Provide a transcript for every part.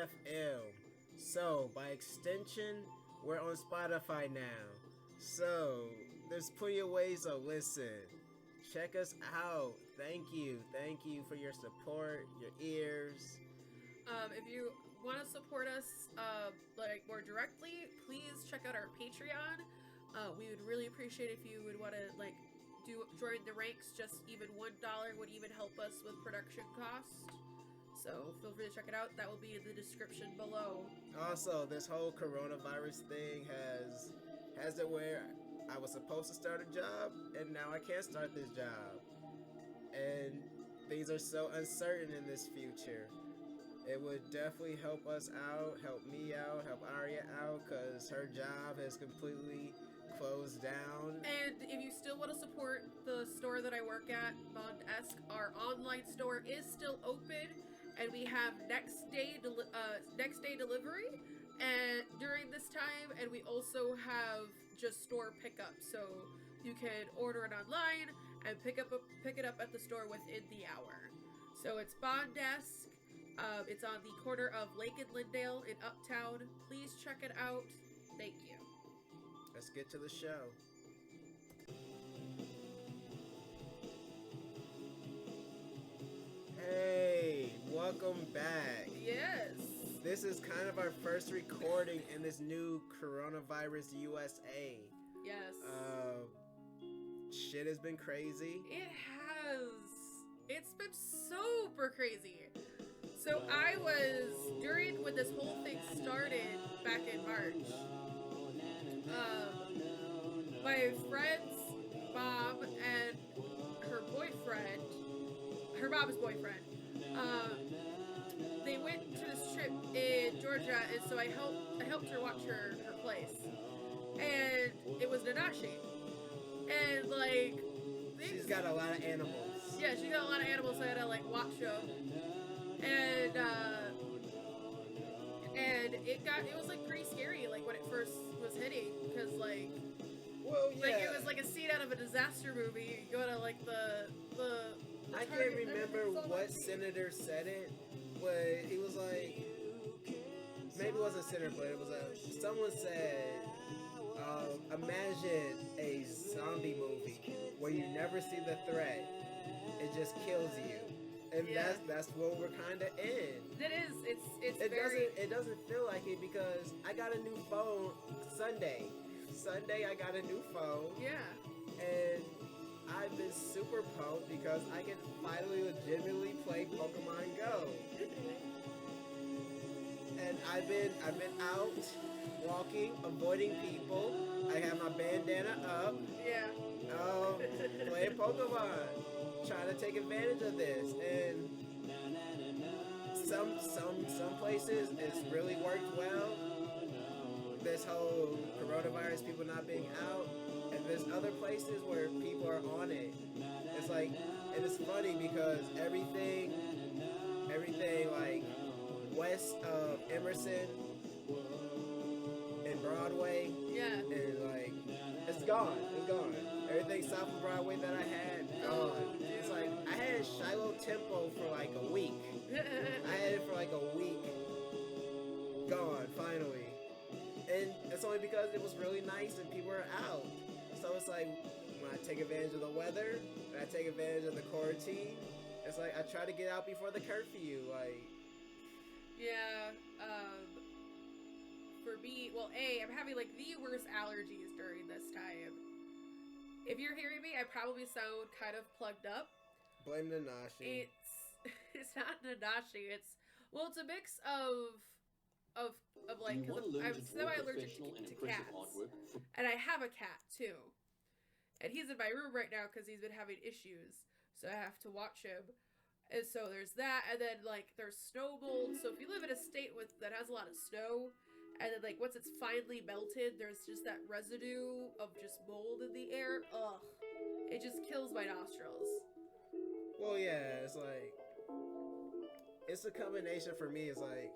FM. So, by extension, we're on Spotify now. So, there's plenty of ways to listen. Check us out. Thank you. Thank you for your support, your ears. If you want to support us like more directly, please check out our Patreon. We would really appreciate if you would want to like join the ranks. Just even $1 would even help us with production costs. So feel free to check it out. That will be in the description below. Also, this whole coronavirus thing has it where I was supposed to start a job and now I can't start this job. And things are so uncertain in this future. It would definitely help us out, help me out, help Aria out, because her job has completely closed down. And if you still want to support the store that I work at, Bond-esque, our online store is still open, and we have next day delivery and during this time, and we also have just store pickup, so you can order it online and pick it up at the store within the hour. So it's Bond-esque. It's on the corner of Lake and Lindale in Uptown. Please check it out. Thank you. Let's get to the show. Hey, welcome back. Yes. This is kind of our first recording in this new coronavirus USA. Yes. Shit has been crazy. It has. It's been super crazy. So I was, when this whole thing started back in March, my friend's mom and her boyfriend, her mom's boyfriend, they went to this trip in Georgia, and so I helped her watch her place. And it was Nanashi. And like, she's got a lot of animals. Yeah, she got a lot of animals, so I had to like watch them. And it was like pretty scary, like when it first was hitting, because like, well, yeah, like it was like a scene out of a disaster movie. You go to like the I can't remember what senator said it, but he was like, maybe it wasn't a senator, but it was someone said, imagine a zombie movie where you never see the threat, it just kills you. And yeah, that's what we're kind of in. It is. It doesn't feel like it because I got a new phone Sunday. I got a new phone. Yeah. And I've been super pumped because I can finally legitimately play Pokemon Go. And I've been out walking, avoiding people. I have my bandana up. Yeah. Playing Pokemon. Trying to take advantage of this, and some places it's really worked well, this whole coronavirus, people not being out, and there's other places where people are on it. It's like, and it's funny because everything like west of Emerson and Broadway, yeah, and like it's gone. Everything south of Broadway that I had, gone. It's like, I had Shiloh Temple for like a week. I had it for like a week. Gone, finally. And it's only because it was really nice and people were out. So it's like, when I take advantage of the weather, when I take advantage of the quarantine, it's like, I try to get out before the curfew, like. Yeah, for me, well, I'm having like the worst allergies during this time. If you're hearing me, I probably sound kind of plugged up. Blame Nanashi. It's not Nanashi. It's a mix of like, because I'm semi-allergic to cats, and I have a cat too, and he's in my room right now because he's been having issues, so I have to watch him. And so there's that, and then like there's snow mold. So if you live in a state that has a lot of snow, and then like once it's finally melted, there's just that residue of just mold in the air. Ugh, it just kills my nostrils. Well, yeah, it's like, it's a combination for me. It's like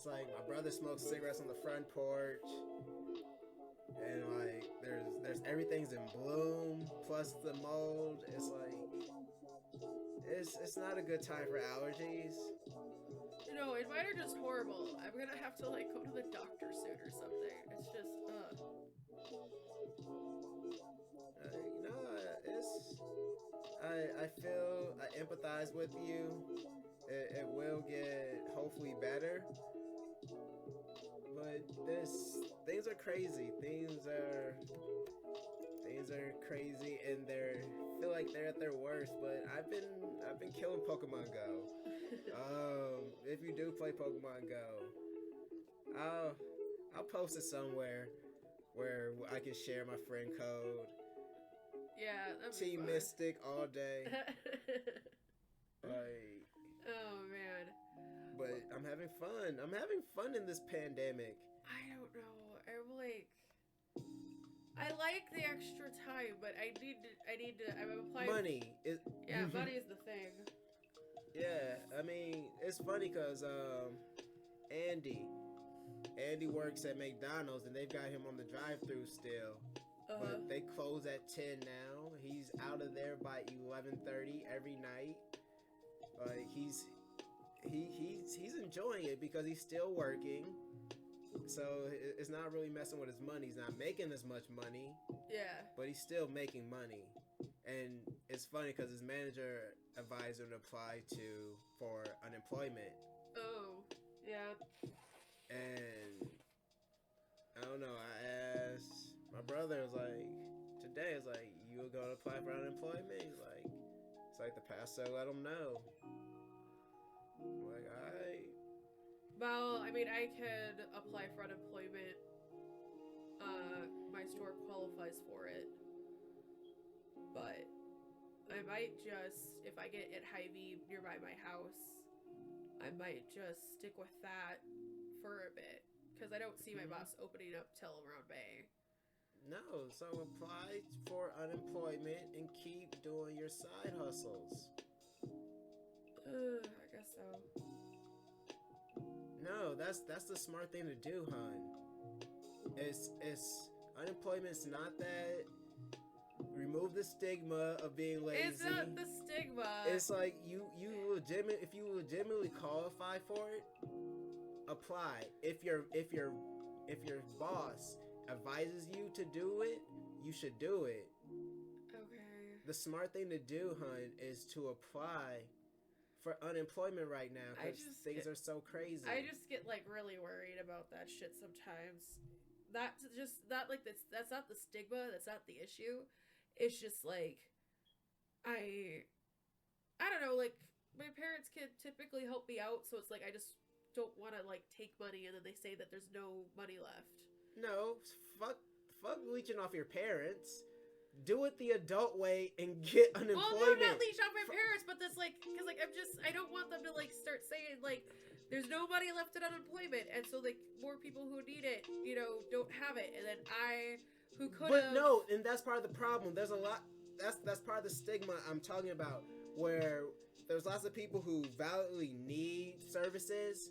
my brother smokes cigarettes on the front porch, and like there's everything's in bloom plus the mold. It's like, it's not a good time for allergies. No, and mine are just horrible. I'm gonna have to like go to the doctor soon or something. It's just, I feel, I empathize with you. It will get hopefully better. But things are crazy. Things are crazy, and feel like they're at their worst. But I've been killing Pokemon Go. If you do play Pokemon Go, I'll post it somewhere where I can share my friend code. Yeah, that'd be Team fun. Mystic all day. Like, oh man. but I'm having fun. I'm having fun in this pandemic. I don't know. I like the extra time, but I need to. I'm applying. Money is. Yeah, money is the thing. Yeah, I mean, it's funny because Andy works at McDonald's and they've got him on the drive-thru still. But they close at 10 now. He's out of there by 11:30 every night. Like he's enjoying it because he's still working. So it's not really messing with his money. He's not making as much money. Yeah. But he's still making money. And it's funny because his manager advised him to apply for unemployment. Oh, yeah. And I don't know. I asked my brother. Was like, today is like, you were gonna apply for unemployment? He's like, it's like the pastor let him know. I'm like, alright. Well, I mean, I could apply for unemployment. My store qualifies for it. But I might just, if I get at Hy-Vee nearby my house, I might just stick with that for a bit. Because I don't see my boss opening up till around May. No, so apply for unemployment and keep doing your side hustles. I guess so. No, that's the smart thing to do, hon. It's unemployment's not that. Remove the stigma of being lazy. It's not the stigma. It's like if you legitimately qualify for it, apply. If your boss advises you to do it, you should do it. Okay. The smart thing to do, hun, is to apply for unemployment right now because things are so crazy. I just get like really worried about that shit sometimes. That's not the stigma. That's not the issue. It's just like I don't know. Like my parents can typically help me out, so it's like I just don't want to like take money and then they say that there's no money left. No, fuck leeching off your parents. Do it the adult way and get unemployment. Well, no, not leech off my parents, but that's like, because like I don't want them to like start saying like there's no money left in unemployment, and so like more people who need it, don't have it, and then who could. But no, and that's part of the problem. There's a lot. That's part of the stigma I'm talking about, where there's lots of people who validly need services.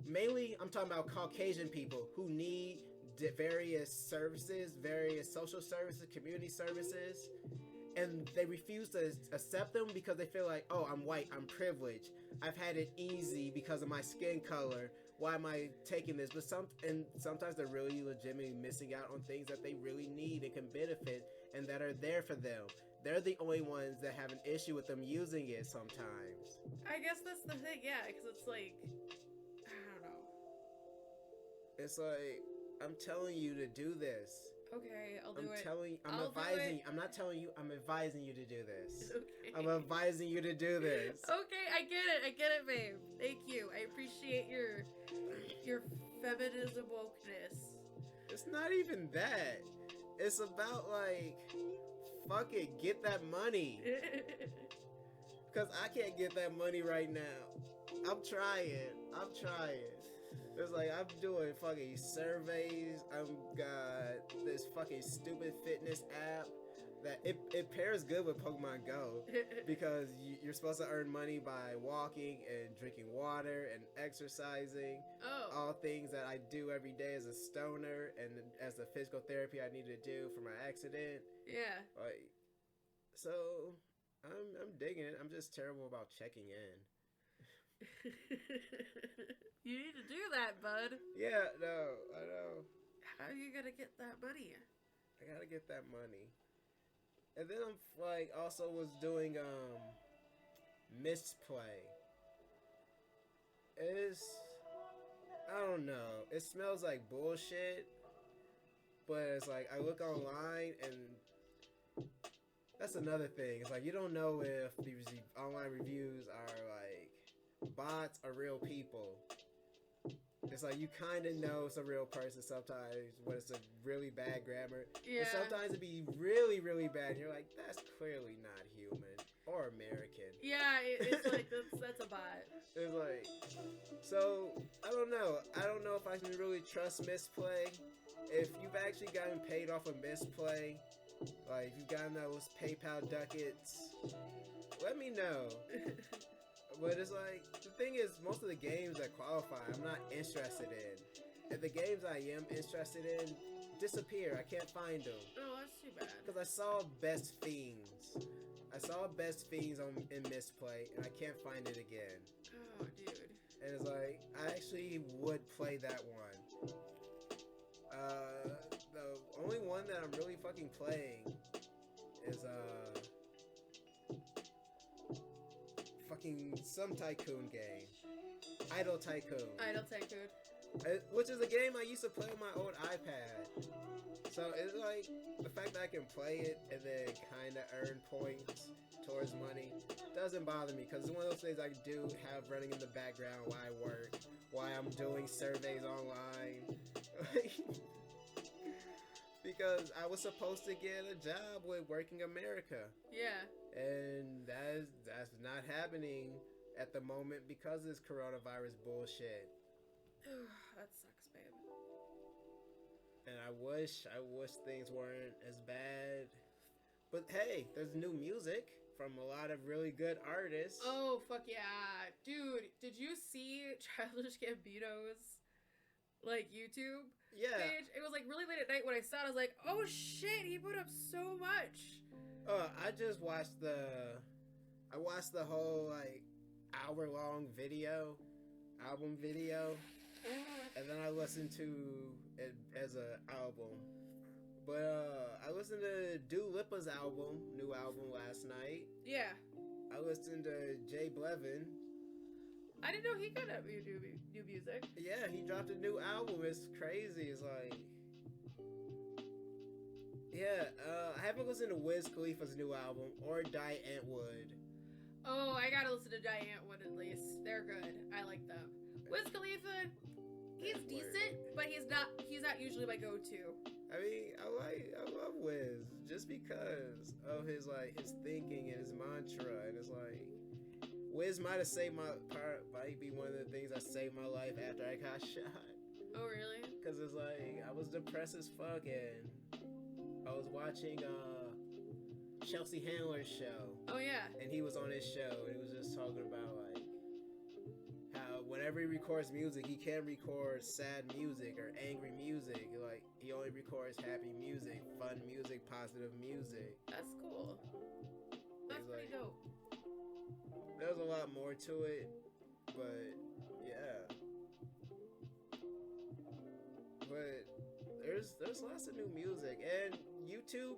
Mainly, I'm talking about Caucasian people who need various services, various social services, community services, and they refuse to accept them because they feel like, oh, I'm white, I'm privileged, I've had it easy because of my skin color. Why am I taking this? But sometimes they're really legitimately missing out on things that they really need and can benefit and that are there for them. They're the only ones that have an issue with them using it sometimes. I guess that's the thing, yeah, because it's like, I don't know. It's like, I'm telling you to do this. Okay, I'll do it. I'm advising. I'm not telling you. I'm advising you to do this. Okay. I'm advising you to do this. Okay, I get it, babe. Thank you. I appreciate your feminism wokeness. It's not even that. It's about like, fuck it, get that money. Because I can't get that money right now. I'm trying. It's like, I'm doing fucking surveys. I've got this fucking stupid fitness app that it pairs good with Pokemon Go because you're supposed to earn money by walking and drinking water and exercising. Oh. All things that I do every day as a stoner and as the physical therapy I need to do for my accident. Yeah. Like, so I'm digging it. I'm just terrible about checking in. You need to do that, bud. Yeah, no, I know. How are you gonna get that money? I gotta get that money. And then I'm like also was doing misplay. It's I don't know. It smells like bullshit. But it's like I look online and that's another thing. It's like you don't know if these online reviews are like bots or real people. It's like you kind of know it's a real person sometimes when it's a really bad grammar. Yeah. And sometimes it'd be really, really bad. And you're like, that's clearly not human or American. Yeah, it's like that's a bot. It's like, so I don't know. I don't know if I can really trust misplay. If you've actually gotten paid off of misplay, like if you've gotten those PayPal ducats, let me know. But it's like, the thing is, most of the games that qualify, I'm not interested in. And the games I am interested in disappear. I can't find them. Oh, that's too bad. Because I saw Best Fiends. I saw Best Fiends in misplay, and I can't find it again. Oh, dude. And it's like, I actually would play that one. The only one that I'm really fucking playing is, fucking some tycoon game. Idle Tycoon. Idle Tycoon. Which is a game I used to play on my old iPad. So it's like, the fact that I can play it and then kind of earn points towards money doesn't bother me, because it's one of those things I do have running in the background while I work, while I'm doing surveys online. Because I was supposed to get a job with Working America. Yeah. And that's not happening at the moment because of this coronavirus bullshit. That sucks, babe. And I wish things weren't as bad. But hey, there's new music from a lot of really good artists. Oh, fuck yeah. Dude, did you see Childish Gambino's, like, YouTube page? It was, like, really late at night when I saw it. I was like, oh, shit, he put up so much. I just watched the whole, like, hour-long album video, and then I listened to it as an album. But, I listened to Dua Lipa's new album last night. Yeah. I listened to Jay Blevin. I didn't know he got up new music. Yeah, he dropped a new album. It's crazy. It's like... Yeah, I haven't listened to Wiz Khalifa's new album or Die Antwood. Oh, I gotta listen to Die Antwood at least. They're good. I like them. Wiz Khalifa, he's decent, but he's not usually my go-to. I mean, I love Wiz just because of his thinking and his mantra, and it's like, Wiz might be one of the things that saved my life after I got shot. Oh, really? Because it's like, I was depressed as fuck, and I was watching Chelsea Handler's show. Oh, yeah. And he was on his show, and he was just talking about, like, how whenever he records music, he can't record sad music or angry music. Like, he only records happy music, fun music, positive music. That's cool. That's pretty dope. There's a lot more to it, but, yeah. But there's lots of new music, and YouTube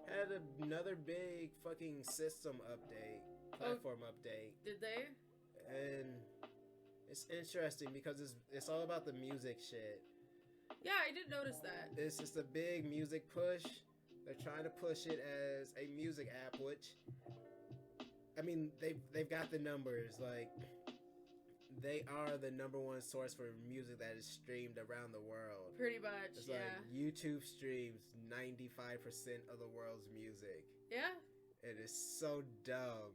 had another big fucking system update, platform update. Did they? And it's interesting because it's all about the music shit. Yeah, I did notice that. It's just a big music push. They're trying to push it as a music app, which, I mean, they've got the numbers, like, they are the number one source for music that is streamed around the world. Pretty much, it's yeah. Like YouTube streams 95% of the world's music. Yeah? It is so dumb.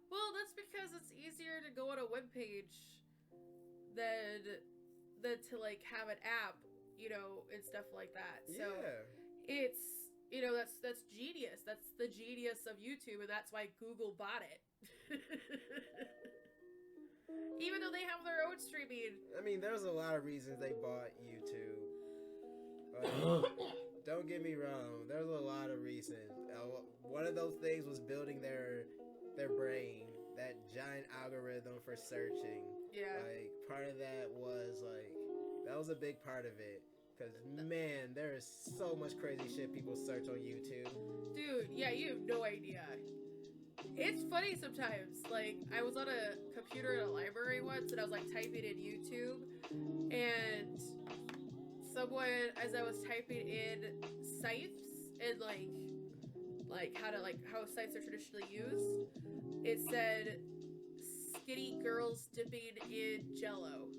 Well, that's because it's easier to go on a webpage than to, like, have an app, and stuff like that. So it's, that's genius. That's the genius of YouTube, and that's why Google bought it. Even though they have their own streaming. I mean, there's a lot of reasons they bought YouTube. Don't get me wrong. There's a lot of reasons. One of those things was building their brain. that giant algorithm for searching. Yeah. Like, part of that was, like, that was a big part of it. Because, man, there is so much crazy shit people search on YouTube. Dude, yeah, you have no idea. It's funny sometimes. Like, I was on a computer in a library once, and I was, like, typing in YouTube, and someone, as I was typing in sites and, like how sites are traditionally used, it said skinny girls dipping in Jello.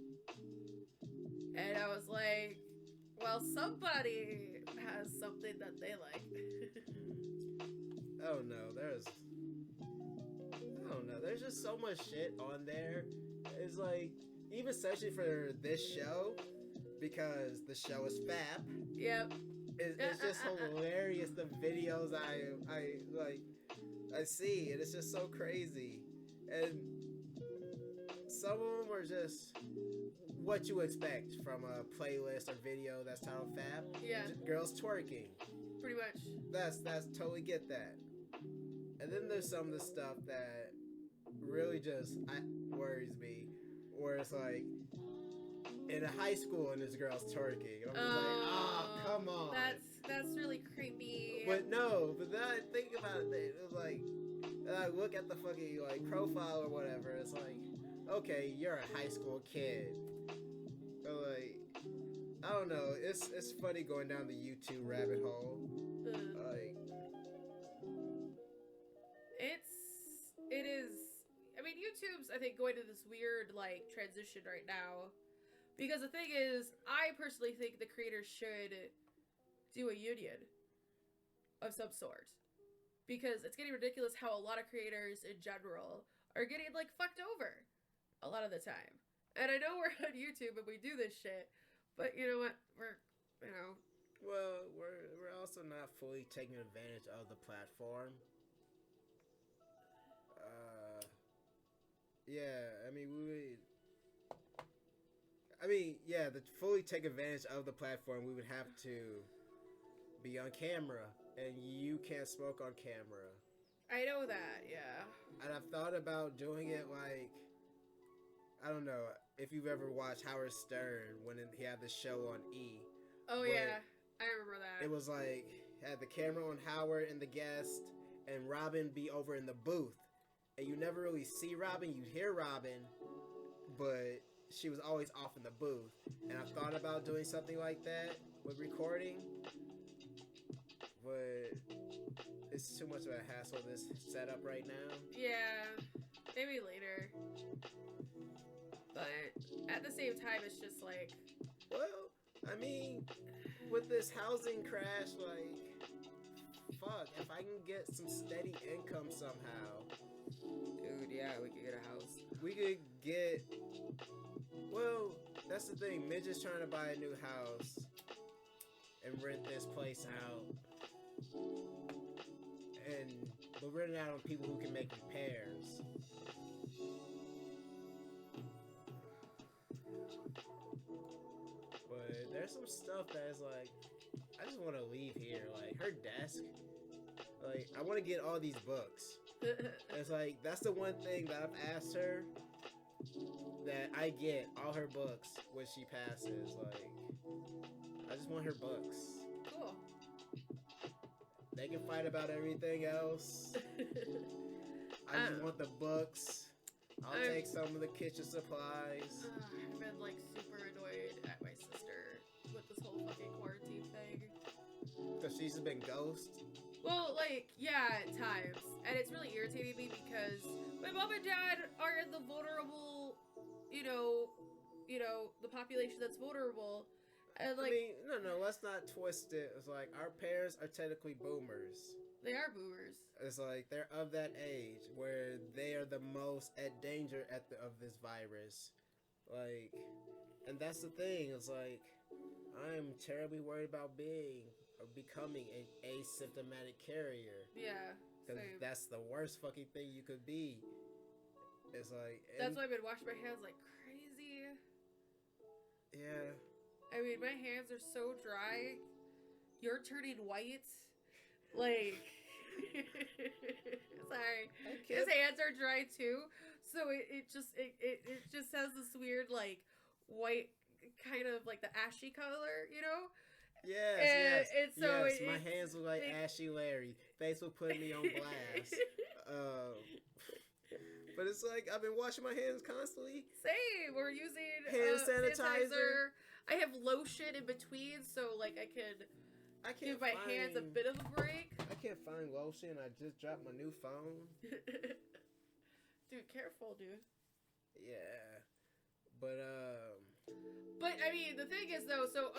And I was like, well, somebody has something that they like. Oh no, I don't know, there's just so much shit on there. It's like, even especially for this show, because the show is FAP. Yep. It's just hilarious, the videos I see, and it's just so crazy. And some of them are just what you expect from a playlist or video that's titled FAP. Yeah. Girls twerking. Pretty much. That's totally get that. And then there's some of the stuff that really just worries me, where it's like, in a high school and this girl's twerking. And I'm just like, oh, come on. That's really creepy. But then I think about it, it was like, and I look at the fucking, like, profile or whatever, it's like, okay, you're a high school kid. But, like, I don't know, it's funny going down the YouTube rabbit hole. Like, it is, I mean, YouTube's, I think, going to this weird, like, transition right now. Because the thing is, I personally think the creators should do a union of some sort. Because it's getting ridiculous how a lot of creators in general are getting, like, fucked over a lot of the time. And I know we're on YouTube and we do this shit, but you know what? Well, we're also not fully taking advantage of the platform. Yeah, to fully take advantage of the platform, we would have to be on camera, and you can't smoke on camera. I know that, yeah. And I've thought about doing it, like, I don't know if you've ever watched Howard Stern when he had the show on E. Oh, yeah, I remember that. It was like, had the camera on Howard and the guest, and Robin be over in the booth. And you never really see Robin, you hear Robin, but she was always off in the booth. And I've thought about doing something like that with recording, but it's too much of a hassle, this setup right now. Yeah, maybe later. But at the same time, it's just like... Well, I mean, with this housing crash, like, fuck, if I can get some steady income somehow... Dude, yeah, we could get a house. We could get... Well, that's the thing. Midge is trying to buy a new house and rent this place out. But rent it out on people who can make repairs. But there's some stuff that is like, I just want to leave here. Like, her desk, like, I want to get all these books. It's like, that's the one thing that I've asked her, that I get all her books when she passes. Like, I just want her books. Cool. They can fight about everything else. I just want the books. I'll take some of the kitchen supplies. I've been, like, super annoyed at my sister with this whole fucking quarantine thing. Because she's been ghost. Well, like, yeah, at times. And it's really irritating me because my mom and dad are in the vulnerable, you know, the population that's vulnerable. And, like, I mean, no, let's not twist it. It's like, our parents are technically boomers. They are boomers. It's like, they're of that age where they are the most at danger of this virus. Like, and that's the thing. It's like, I'm terribly worried about becoming an asymptomatic carrier. Yeah. Because that's the worst fucking thing you could be. It's like... That's why I've been washing my hands like crazy. Yeah. I mean, my hands are so dry. You're turning white. Like... Sorry. His hands are dry too, so it just has this weird like white kind of like the ashy color, you know? Yes. And so yes. My hands look like Ashy Larry. Thanks for putting me on blast. But it's like I've been washing my hands constantly. Same. We're using hand sanitizer. I have lotion in between, so like I can't give my hands a bit of a break. I can't find lotion. I just dropped my new phone. Dude, careful, dude. Yeah. But I mean, the thing is though, so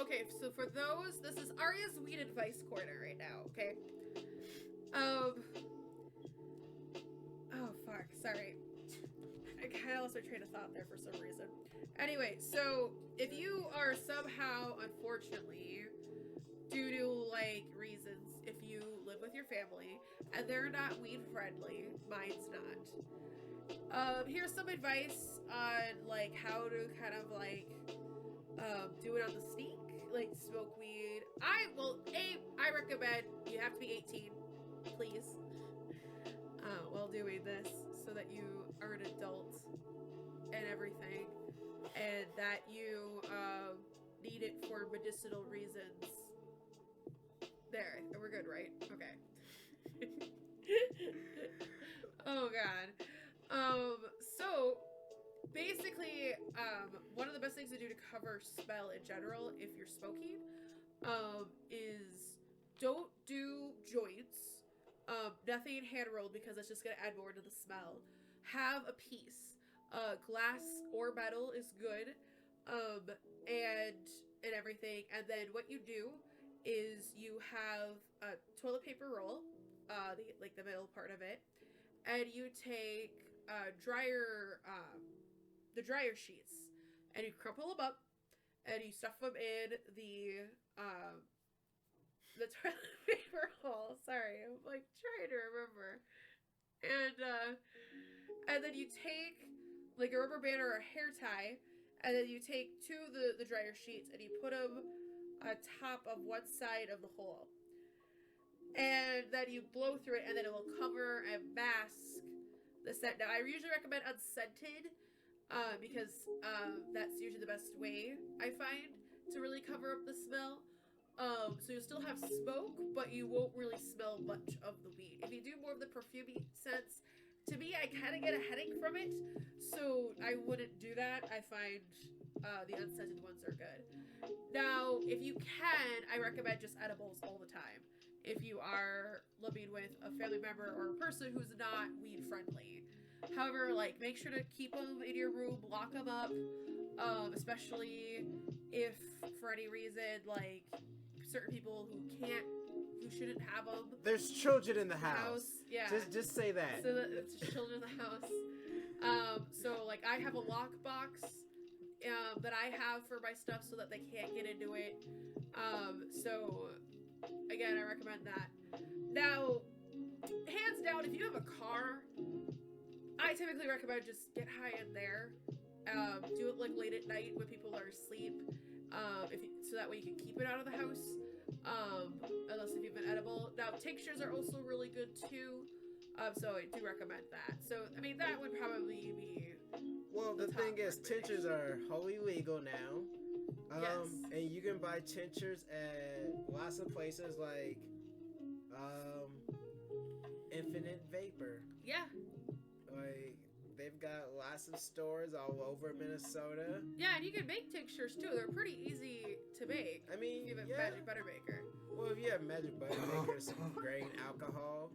for those, this is Aria's weed advice corner right now, okay? Oh fuck, sorry. I kind of lost my train of thought there for some reason. Anyway, so if you are somehow, unfortunately, due to like reasons, if you live with your family and they're not weed friendly, mine's not. Here's some advice on like how to kind of like do it on the sneak, like smoke weed. I recommend you have to be 18, please, while doing this, so that you are an adult and everything, and that you need it for medicinal reasons. There, we're good, right? Okay. Oh god. So basically, one of the best things to do to cover smell in general, if you're smoking, is don't do joints. Nothing hand rolled, because it's just gonna add more to the smell. Have a piece. Glass or metal is good. And everything. And then what you do is you have a toilet paper roll, the middle part of it, and you take the dryer sheets, and you crumple them up, and you stuff them in the toilet paper roll. Sorry, I'm like trying to remember. And then you take like a rubber band or a hair tie, and then you take the dryer sheets and you put them on top of one side of the hole, and then you blow through it, and then it will cover and mask the scent. Now, I usually recommend unscented, because that's usually the best way, I find, to really cover up the smell. So you'll still have smoke, but you won't really smell much of the weed. If you do more of the perfumey scents, to me, I kind of get a headache from it, so I wouldn't do that. I find the unscented ones are good. Now, if you can, I recommend just edibles all the time. If you are living with a family member or a person who's not weed friendly. However, like, make sure to keep them in your room, lock them up, especially if for any reason, like, certain people who shouldn't have them. There's children in the house. Yeah. Just say that. So it's children in the house. So like I have a lockbox that I have for my stuff so that they can't get into it. So again, I recommend that. Now, hands down, if you have a car, I typically recommend just get high in there. Do it like late at night when people are asleep. So that way you can keep it out of the house. Unless if you've been edible. Now, tinctures are also really good too. So I do recommend that. So, I mean, that would probably be... Well, the thing is, tinctures are wholly legal now. Yes. And you can buy tinctures at lots of places like Infinite Vapor. Yeah. Like, they've got lots of stores all over Minnesota. Yeah, and you can make tinctures too. They're pretty easy to make. I mean, if you have a yeah. Magic Butter Maker. Well, if you have Magic Butter Maker, some grain alcohol,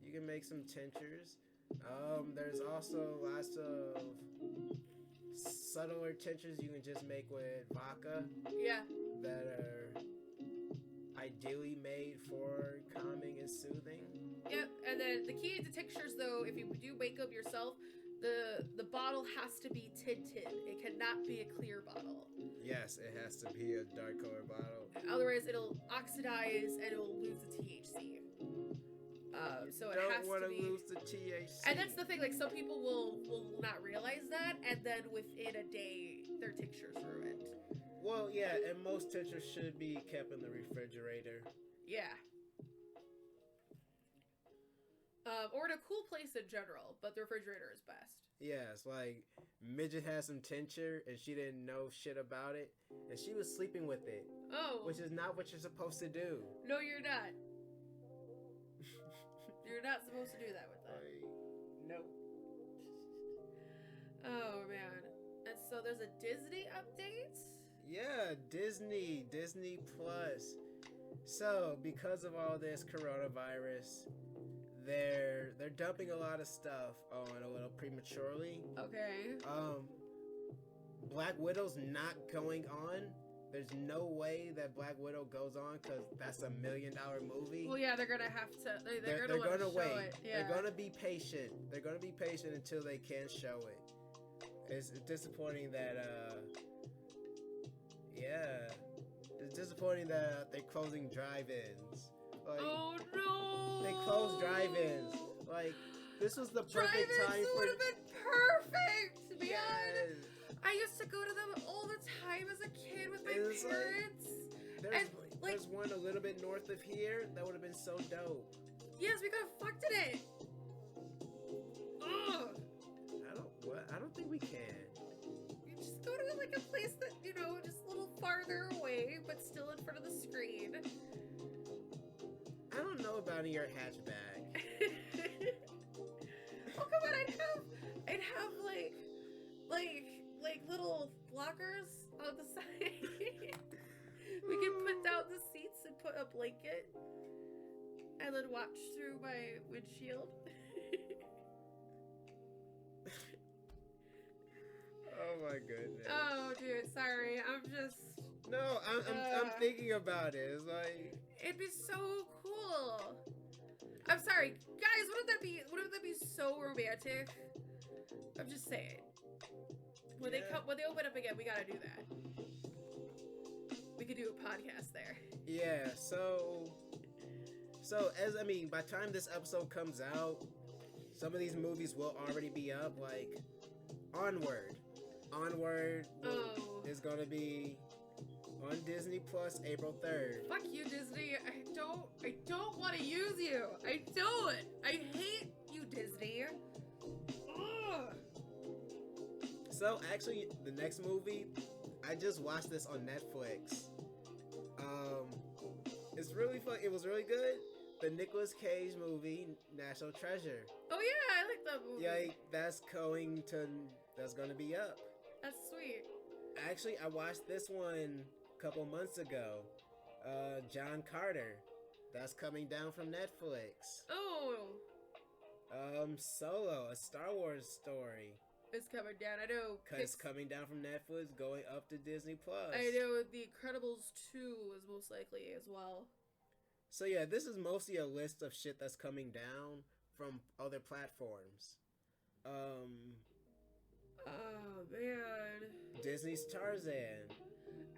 you can make some tinctures. There's also lots of subtler tinctures you can just make with vodka. Yeah. That are ideally made for calming and soothing. Yep, and then the key to tinctures, though, if you do make them yourself, the bottle has to be tinted. It cannot be a clear bottle. Yes, it has to be a dark color bottle. Otherwise, it'll oxidize and it'll lose the THC. So it has to be. Don't want to lose the THC. And that's the thing. Like, some people will not realize that, and then within a day, their tincture's ruined. Well, yeah, and most tinctures should be kept in the refrigerator. Yeah. a cool place in general, but the refrigerator is best. Yes, like Midget has some tincture and she didn't know shit about it, and she was sleeping with it. Oh. Which is not what you're supposed to do. No, you're not. You're not supposed to do that with that. Nope. Oh, man. And so there's a Disney update? Yeah, Disney Plus. So, because of all this coronavirus, they're dumping a lot of stuff on a little prematurely. Okay. Black Widow's not going on. There's no way that Black Widow goes on because that's $1 million movie. Well, yeah, they're gonna have to. They're gonna wait. It. Yeah. They're gonna be patient. They're gonna be patient until they can show it. It's disappointing that. It's disappointing that they're closing drive-ins. Like, oh no! They closed drive-ins. Like, this was the perfect time for. Would have been perfect, man. Yes. I used to go to them all the time as a kid with my parents. There's one a little bit north of here that would have been so dope. Yes, we could have fucked in it. Ugh. I don't think we can. You just go to like a place that, just a little farther away, but still in front of the screen. I don't know about in your hatchback. Oh, come on, I'd have like little blockers on the side. We could put down the seats and put a blanket and then watch through my windshield. Oh my goodness. Oh, dude, sorry. No, I'm thinking about it. It's like it'd be so cool. I'm sorry, guys. Wouldn't that be so romantic? I'm just saying. When they open up again, we gotta do that. We could do a podcast there. Yeah. So by the time this episode comes out, some of these movies will already be up. Like Onward is gonna be on Disney Plus April 3rd. Fuck you, Disney. I don't want to use you. I don't. I hate you, Disney. Ugh. So actually, the next movie, I just watched this on Netflix. It's really fun. It was really good. The Nicolas Cage movie, National Treasure. Oh yeah, I like that movie. Yeah, that's gonna be up. That's sweet. Actually, I watched this one a couple months ago. John Carter. That's coming down from Netflix. Oh. Solo, a Star Wars story. It's coming down. I know. It's coming down from Netflix, going up to Disney Plus. I know. The Incredibles 2 is most likely as well. So yeah, this is mostly a list of shit that's coming down from other platforms. Oh man. Disney's Tarzan.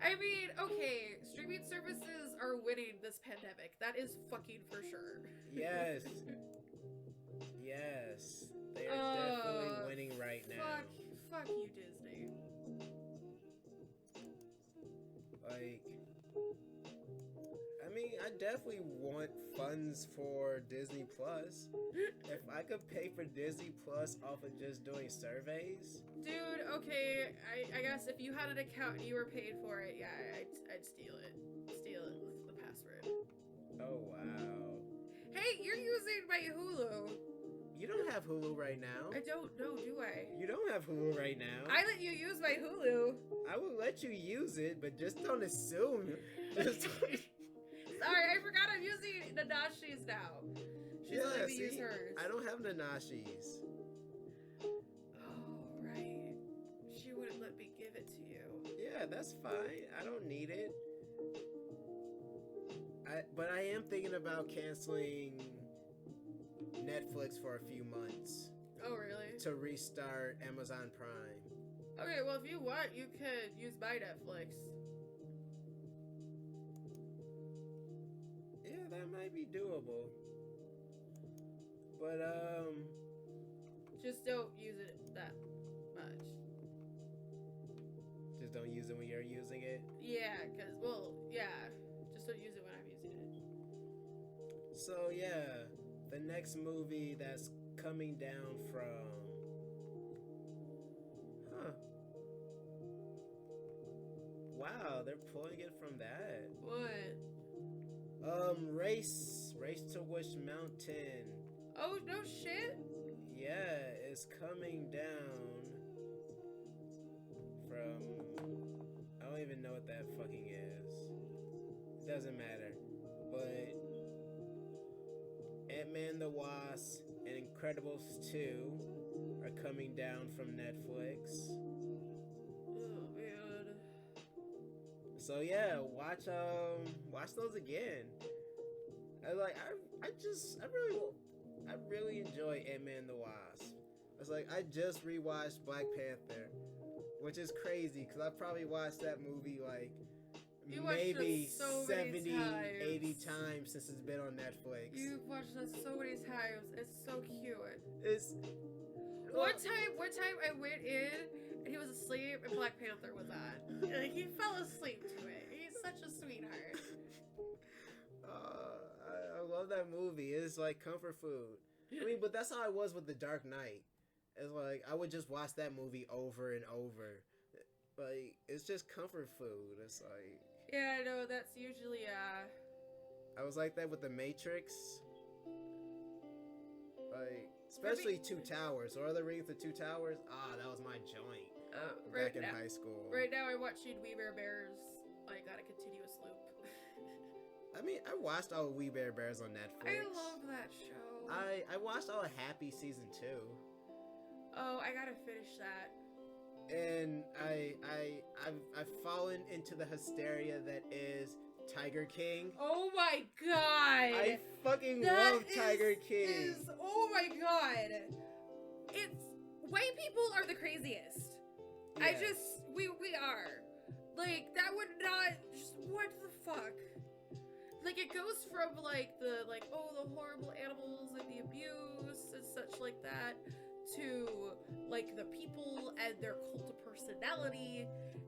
I mean, okay, streaming services are winning this pandemic. That is fucking for sure. Yes. Yes. They are definitely winning right now. Fuck you, Disney. Like, I mean, I definitely want funds for Disney Plus. If I could pay for Disney Plus off of just doing surveys. Dude, okay, I guess if you had an account and you were paid for it, yeah, I'd steal it. Steal it with the password. Oh, wow. Hey, you're using my Hulu. You don't have Hulu right now. I don't know, do I? You don't have Hulu right now. I let you use my Hulu. I will let you use it, but just don't assume. Sorry, I forgot I'm using Nanashi's now. She's letting me use hers. I don't have Nanashi's. Oh, right. She wouldn't let me give it to you. Yeah, that's fine. I don't need it. But I am thinking about canceling Netflix for a few months. Oh, really? To restart Amazon Prime. Okay, well, if you want, you could use my Netflix. Yeah, that might be doable. But, just don't use it that much. Just don't use it when you're using it? Yeah, just don't use it when I'm using it. So, yeah, the next movie that's coming down from... Huh. Wow, they're pulling it from that. What? Race to Wish Mountain. Oh, no shit? Yeah, it's coming down from... I don't even know what that fucking is. It doesn't matter. But Ant-Man the Wasp and Incredibles 2 are coming down from Netflix. Oh, man. So yeah, watch those again. I really enjoy Ant-Man the Wasp. It's like I just rewatched Black Panther, which is crazy because I probably watched that movie like maybe so 70, 80 times since it's been on Netflix. You've watched that so many times. It's so cute. It's one time I went in and he was asleep and Black Panther was on. Like he fell asleep to it. He's such a sweetheart. I love that movie. It's like comfort food. I mean, but that's how I was with The Dark Knight. It's like I would just watch that movie over and over. Like it's just comfort food. It's like yeah, I know that's usually I was like that with The Matrix. Like especially Two Towers. Or the Rings of Two Towers. That was my joint. Back in high school. Right now I'm watching We Bare Bears like on a continuous loop. I mean, I watched all of We Bare Bears on Netflix. I love that show. I watched all of Happy season 2. Oh, I gotta finish that. And I've fallen into the hysteria that is Tiger King. Oh my god! I fucking love Tiger King. Oh my god! It's white people are the craziest. Yeah. We are. Like that would not. What the fuck? Like it goes from like the horrible animals and the abuse and such like that to like the people and their cult of personality,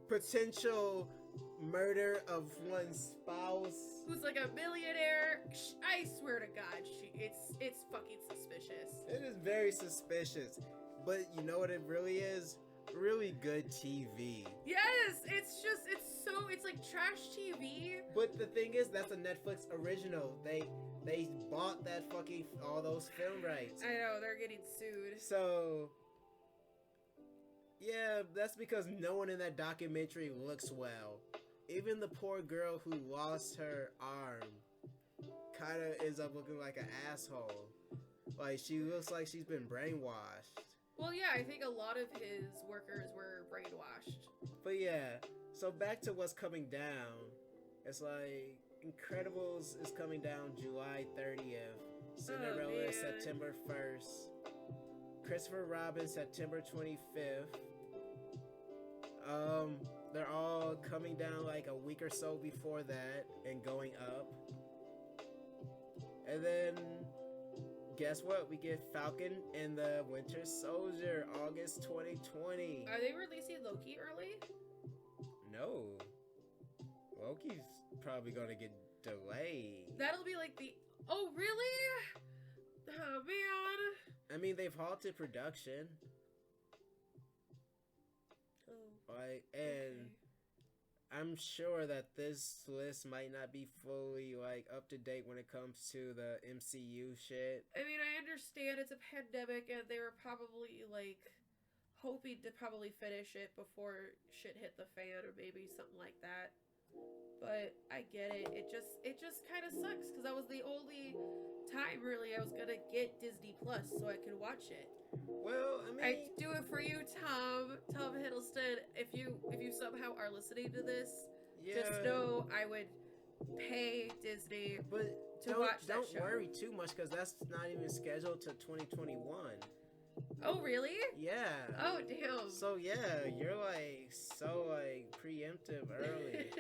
potential murder of one's spouse who's like a millionaire. I swear to God, it's fucking suspicious. It is very suspicious, but you know what it really is? Really good TV. Yes, it's like trash TV. But the thing is, that's a Netflix original. They bought that fucking all those film rights. I know, they're getting sued. So yeah, that's because no one in that documentary looks well. Even the poor girl who lost her arm kind of ends up looking like an asshole. Like she looks like she's been brainwashed. Well, yeah, I think a lot of his workers were brainwashed. But yeah, so back to what's coming down. It's like Incredibles is coming down July 30th. Cinderella is September 1st. Christopher Robin September 25th. They're all coming down like a week or so before that and going up. And then guess what? We get Falcon and the Winter Soldier, August 2020. Are they releasing Loki early? No. Loki's probably gonna get delayed. That'll be like the... Oh, really? Oh, man. I mean, they've halted production. And I'm sure that this list might not be fully up to date when it comes to the MCU shit. I mean, I understand it's a pandemic and they were probably hoping to probably finish it before shit hit the fan or maybe something like that. But I get it. It just kind of sucks because that was the only time really I was gonna get Disney Plus so I could watch it. Well, I mean, I do it for you, Tom Hiddleston. If you somehow are listening to this, just know I would pay Disney to watch that show. Don't worry too much because that's not even scheduled to 2021. Oh, really? Yeah. Oh, damn. So yeah, you're so preemptive early.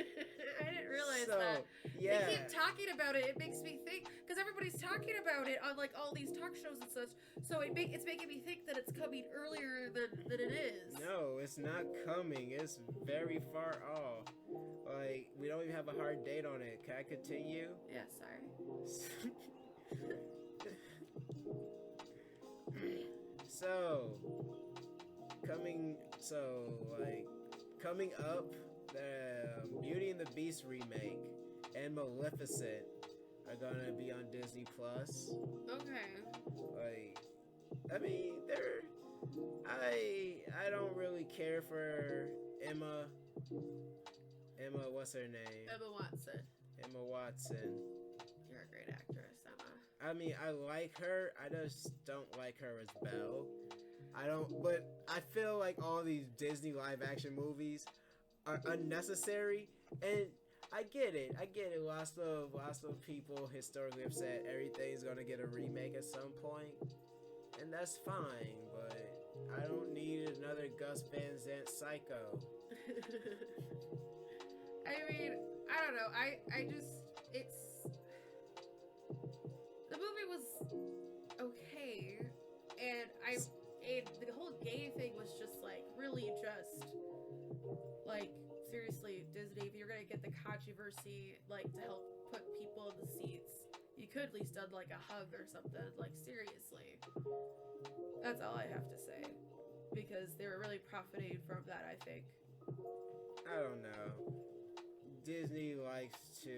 I didn't realize that. Yeah. They keep talking about it. It makes me think because everybody's talking about it on all these talk shows and such. So it's making me think that it's coming earlier than it is. No, it's not coming. It's very far off. We don't even have a hard date on it. Can I continue? Yeah, sorry. So coming up, the Beauty and the Beast remake and Maleficent are gonna be on Disney Plus. Okay. I mean, I don't really care for Emma, what's her name? Emma Watson. You're a great actress, Emma. I mean, I like her. I just don't like her as Belle. But I feel like all these Disney live action movies are unnecessary, and I get it. Lots of people historically have said everything's gonna get a remake at some point, and that's fine. But I don't need another Gus Van Sant Psycho. I mean, I don't know. The movie was okay, and the whole gay thing was just like really just like seriously, Disney, if you're gonna get the controversy like to help put people in the seats, you could at least done like a hug or something. Like seriously, that's all I have to say, because they were really profiting from that. I think. I don't know. Disney likes to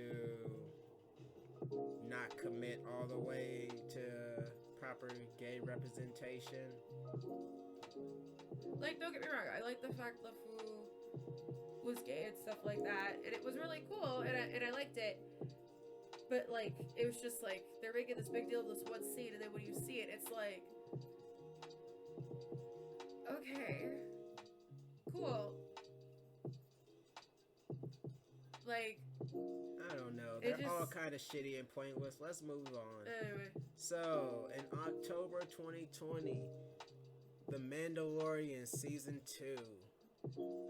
not commit all the way to proper gay representation. Like, don't get me wrong, I like the fact LeFou was gay and stuff like that, and it was really cool, and I liked it. But like, it was just like they're making this big deal of this one scene, and then when you see it, it's like, okay, cool. Like, I don't know. They're all kind of shitty and pointless. Let's move on. Anyway. So, in October 2020, The Mandalorian Season 2.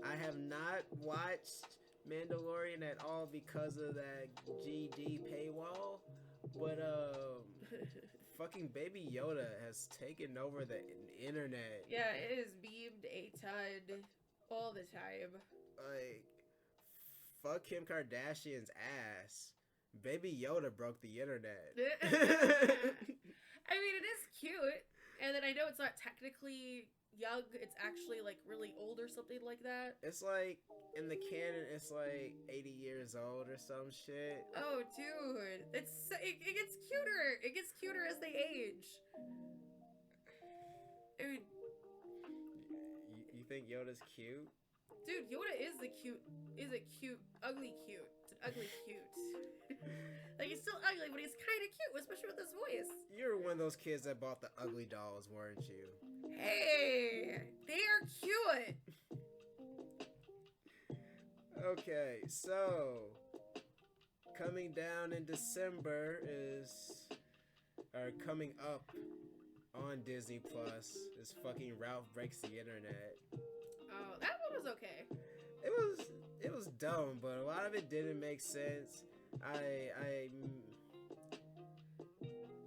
I have not watched Mandalorian at all because of that GD paywall, but fucking Baby Yoda has taken over the internet. Yeah, it is memed a ton all the time. Like, fuck Kim Kardashian's ass. Baby Yoda broke the internet. I mean, it is cute. And then I know it's not technically young. It's actually, like, really old or something like that. It's like, in the canon, it's like 80 years old or some shit. Oh, dude. It gets cuter. It gets cuter as they age. I mean... You think Yoda's cute? Dude, Yoda is a cute, ugly cute. It's an ugly cute. Like, he's still ugly, but he's kind of cute, especially with his voice. You're one of those kids that bought the ugly dolls, weren't you? Hey, they are cute. Okay, so coming down in December coming up on Disney Plus is fucking Ralph Breaks the Internet. Oh, that one was okay. It was dumb, but a lot of it didn't make sense. I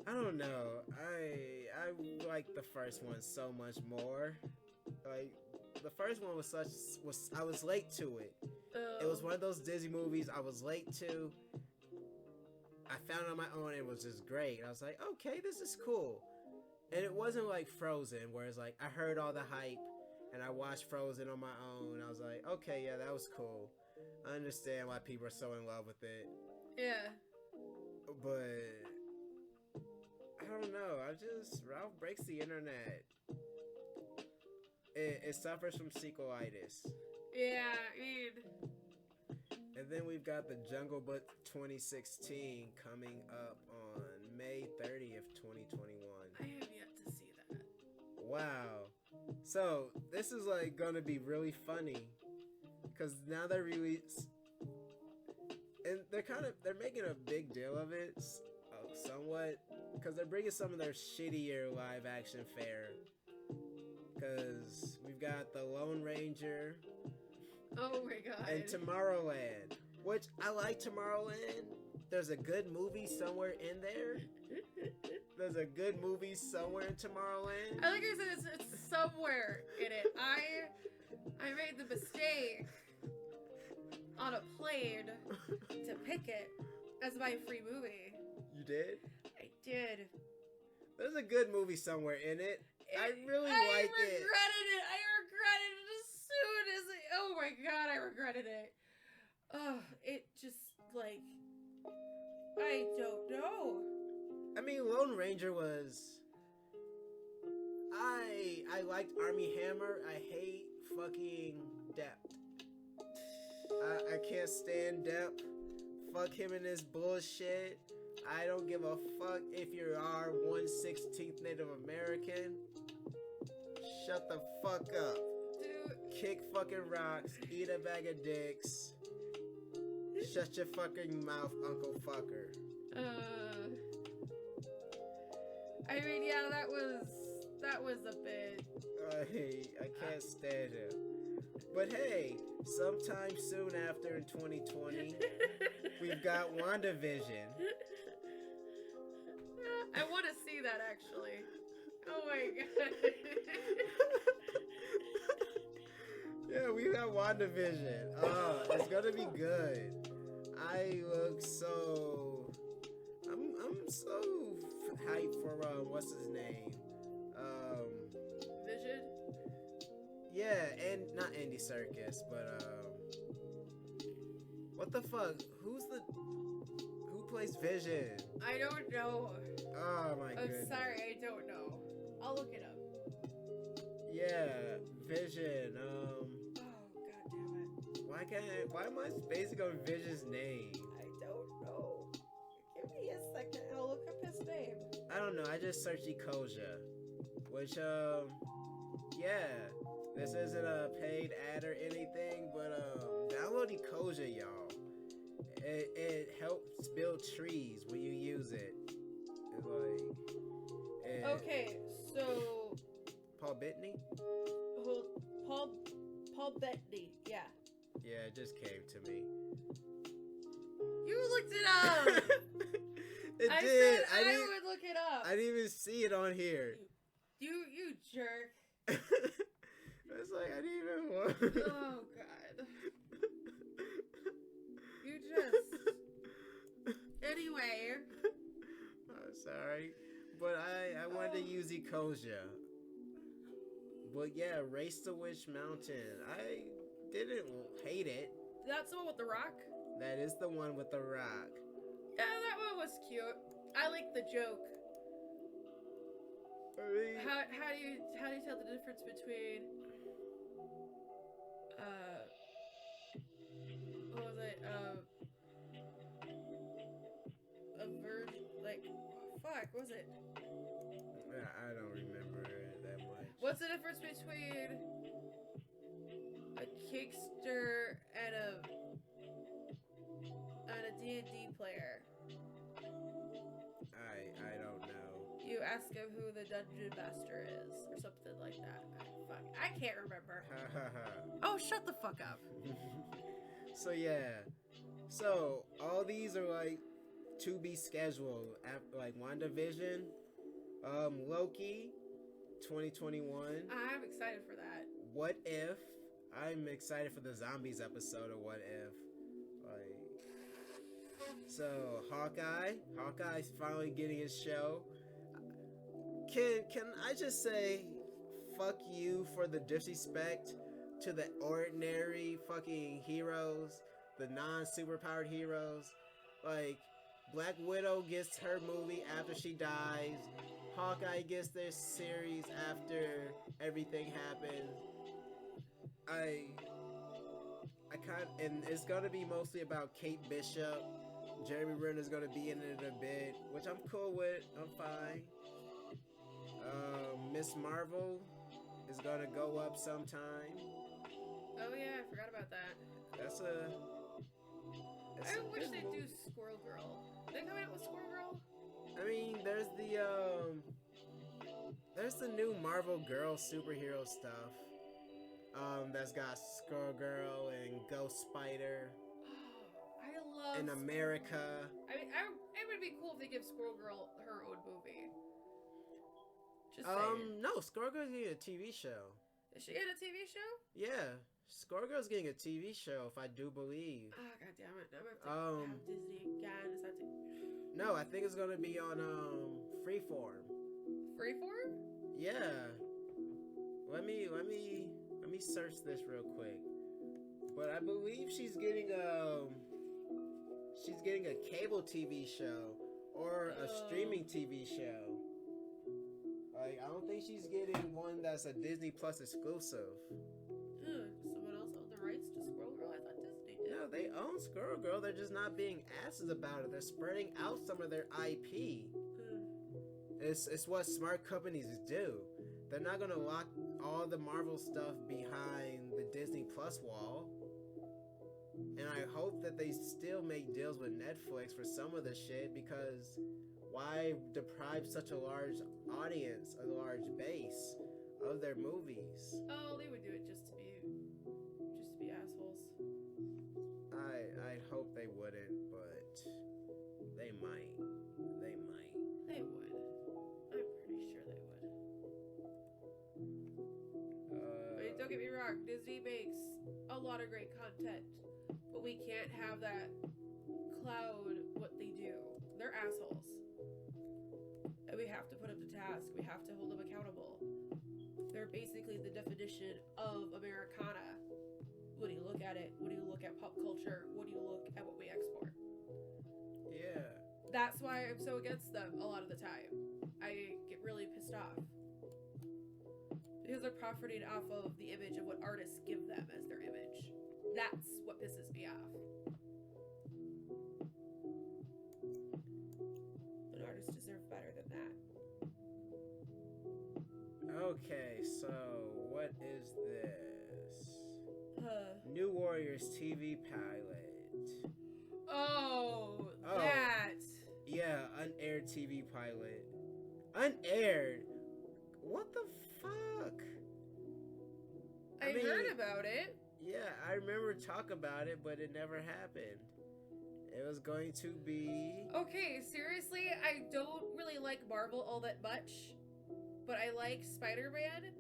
don't know. I like the first one so much more. Like, the first one I was late to it. It was one of those Disney movies I was late to. I found it on my own and it was just great. I was like, okay, this is cool. And it wasn't like Frozen, where it's like I heard all the hype and I watched Frozen on my own. I was like, okay, yeah, that was cool. I understand why people are so in love with it. Yeah. But I don't know. Ralph Breaks the Internet. It suffers from sequelitis. Yeah, I mean... And then we've got the Jungle Book 2016 coming up on May 30th, 2021. I have yet to see that. Wow. So, this is like gonna be really funny. Because now they're released... And they're making a big deal of it, somewhat. Because they're bringing some of their shittier live action fare. Because we've got The Lone Ranger. Oh my god. And Tomorrowland. Which, I like Tomorrowland. There's a good movie somewhere in there. There's a good movie somewhere in Tomorrowland. I like I said, it's somewhere in it. I made the mistake on a plane to pick it as my free movie. You did? I did. There's a good movie somewhere in it. I really like it. I regretted it. I regretted it as soon as it. Oh my god, I regretted it. Oh, it just like I don't know. I mean, Lone Ranger was. I liked Army Hammer. I hate fucking Depp. I can't stand Depp. Fuck him and his bullshit. I don't give a fuck if you are 1/16th Native American. Shut the fuck up. Dude. Kick fucking rocks. Eat a bag of dicks. Shut your fucking mouth, Uncle Fucker. I mean, yeah, that was a bit. I can't stand him. But hey, sometime soon after in 2020, we've got WandaVision. I want to see that actually. Oh my god. Yeah, we got WandaVision. Oh, it's gonna be good. I look so. I'm so hyped for what's his name? Vision. Yeah, and not Andy Serkis, but what the fuck? Who plays Vision? I don't know. Oh my goodness. I'm sorry, I don't know. I'll look it up. Yeah, Vision. Oh god damn it. Why am I spacing on Vision's name? I don't know. Give me a second. I'll look up his name. I don't know. I just searched Ecosia, which yeah, this isn't a paid ad or anything, but download Ecosia, y'all. It helps build trees when you use it. It's like okay, so Paul Bettany? Paul Bettany, yeah. Yeah, it just came to me. You looked it up. I did. Said I would look it up. I didn't even see it on here. You jerk. It's like I didn't even want. Oh god. You just. Anyway. I'm sorry, but I wanted to use Ecosia. But yeah, Race to Witch Mountain. I didn't hate it. That's the one with the rock? That is the one with the rock. Yeah, that one was cute. I like the joke. How do you tell the difference between what was it? A version, like, fuck, what was it? I don't remember it that much. What's the difference between a kickster and a D&D player? I don't know. You ask him who the dungeon master is, or something like that. Fuck, I can't remember. Oh, shut the fuck up. So yeah, so all these are like to be scheduled. Like WandaVision, Loki, 2021. I'm excited for that. What If? I'm excited for the zombies episode of What If. Like, so Hawkeye's finally getting his show. Can I just say, fuck you for the disrespect to the ordinary fucking heroes, the non-superpowered heroes. Like, Black Widow gets her movie after she dies. Hawkeye gets their series after everything happens. And it's gonna be mostly about Kate Bishop. Jeremy Renner's gonna be in it a bit, which I'm cool with. I'm fine. Miss Marvel is gonna go up sometime. Oh yeah, I forgot about that. I wish they'd do Squirrel Girl. Are they coming out with Squirrel Girl? I mean, there's the new Marvel Girl superhero stuff. That's got Squirrel Girl and Ghost Spider. Oh, I love in America. I mean, it would be cool if they give Squirrel Girl her own movie. Just saying. No, Squirrel Girl's getting a TV show. Is she in a TV show? Yeah, Squirrel Girl's getting a TV show, if I do believe. Oh, god damn it. I'm gonna have to have Disney again. Is that No, I think it's gonna be on Freeform. Freeform? Yeah. let me search this real quick. But I believe she's getting a cable TV show or a streaming TV show. Like, I don't think she's getting one that's a Disney Plus exclusive. Someone else owned the rights to Squirrel Girl? I thought Disney did. No, they own Squirrel Girl. They're just not being asses about it. They're spreading out some of their IP. It's what smart companies do. They're not gonna lock all the Marvel stuff behind the Disney Plus wall. And I hope that they still make deals with Netflix for some of the shit, because why deprive such a large audience, a large base of their movies? Oh, they would do it just to be assholes. I hope they wouldn't, but they might. They might. They would. I'm pretty sure they would. But don't get me wrong, Disney makes a lot of great content, but we can't have that cloud what they do. They're assholes. And we have to put them to task. We have to hold them accountable. They're basically the definition of Americana. When you look at it, when you look at pop culture, when you look at what we export. Yeah. That's why I'm so against them a lot of the time. I get really pissed off. Because they're profiting off of the image of what artists give them as their image. That's what pisses me off. But artists deserve better than that. Okay, so what is this? New Warriors TV pilot. Oh, that. Yeah, unaired TV pilot. Unaired? What the fuck? I mean, heard about it. Yeah, I remember talk about it, but it never happened. It was going to be... Okay, seriously, I don't really like Marvel all that much, but I like Spider-Man,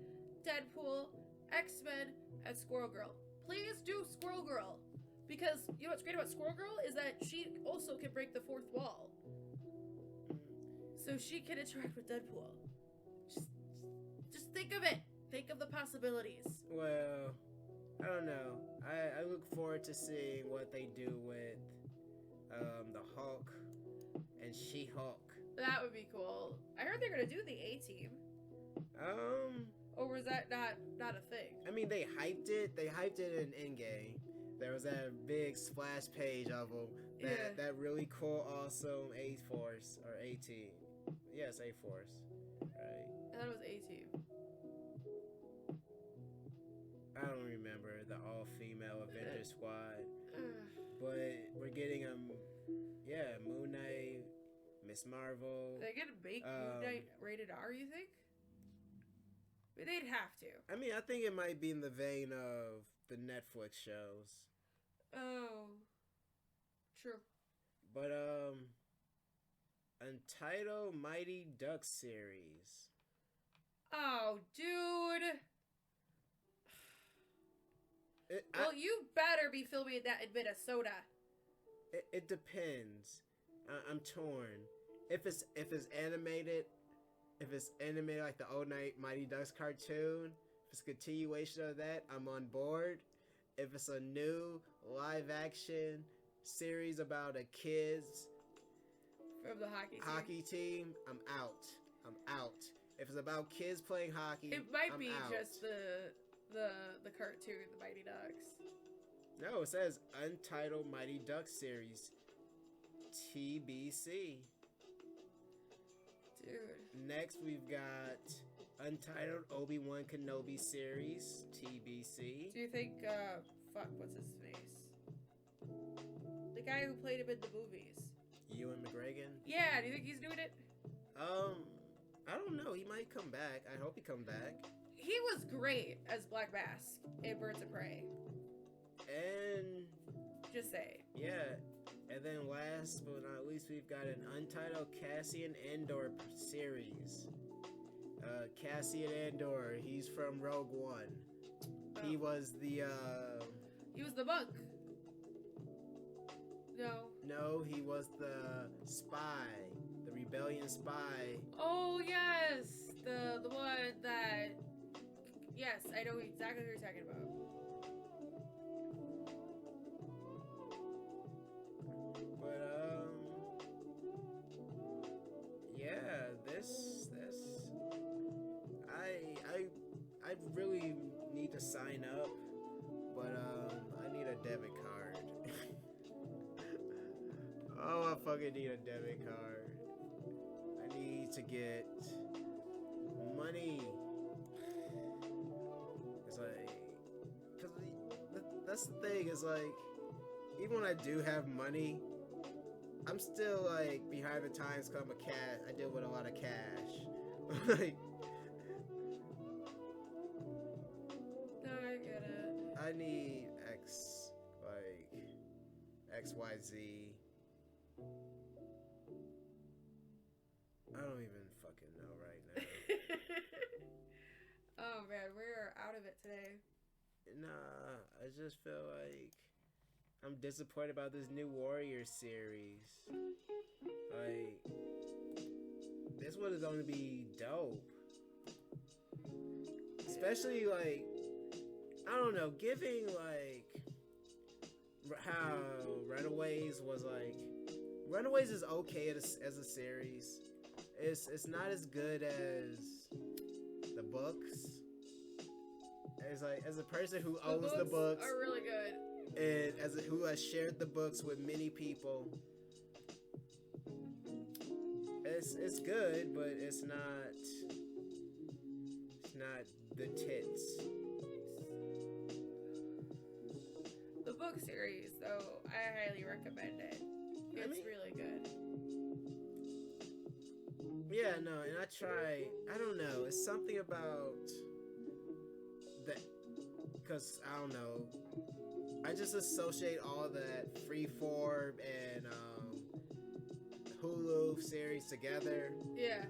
Deadpool, X-Men, and Squirrel Girl. Please do Squirrel Girl, because you know what's great about Squirrel Girl is that she also can break the fourth wall. So she can interact with Deadpool. Just think of it. Think of the possibilities. Well, I don't know. I look forward to seeing what they do with the Hulk and She-Hulk. That would be cool. I heard they're gonna do the A-Team. Or was that not a thing? I mean, they hyped it. They hyped it in Endgame. There was that big splash page of them. That really cool, awesome A-Force or A-Team. Yes, A-Force. Right. I thought it was A-Team. I don't remember the all-female Avenger Squad. But we're getting Moon Knight, Miss Marvel. They're gonna make Moon Knight rated R, you think? But they'd have to. I mean, I think it might be in the vein of the Netflix shows. Oh. True. But, Untitled Mighty Ducks series. Oh, dude. You better be filming that in Minnesota. It depends. I'm torn. If it's animated, like the old Mighty Ducks cartoon, if it's a continuation of that, I'm on board. If it's a new live action series about a kids from the hockey team, I'm out. If it's about kids playing hockey, it might I'm be out. just the cartoon, the Mighty Ducks. No, it says Untitled Mighty Ducks series, TBC. Dude. Next, we've got Untitled Obi-Wan Kenobi series, TBC. Do you think, what's his face? The guy who played him in the movies. Ewan McGregor? Yeah, do you think he's doing it? I don't know. He might come back. I hope he come back. He was great as Black Mask in Birds of Prey. And... just say. Yeah. And then last but not least, we've got an Untitled Cassian Andor series. Cassian Andor, he's from Rogue One. Oh. He was the monk. No, he was the spy. The rebellion spy. Oh, yes! The one that Yes, I know exactly what you're talking about. But yeah, I really need to sign up, but I need a debit card. Oh, I fucking need a debit card. I need to get money. It's like, cause that's the thing. Is like, even when I do have money, I'm still like behind the times. Cause I'm a cat. I deal with a lot of cash. Like, no, I get it. I need XYZ. I don't even fucking know right now. Oh man, we're out of it today. Nah, I just feel like I'm disappointed about this new Warrior series. Like, this one is going to be dope. Especially, like, I don't know, giving, like, how Runaways was, like, Runaways is okay as a series. It's not as good as the books. It's like, as a person who owns the books are really good, and who has shared the books with many people, it's good, but it's not the tits. The book series, though, I highly recommend it. It's really good. Yeah, no, and I don't know, it's something about that, because I don't know, I just associate all that Freeform and Hulu series together. Yeah.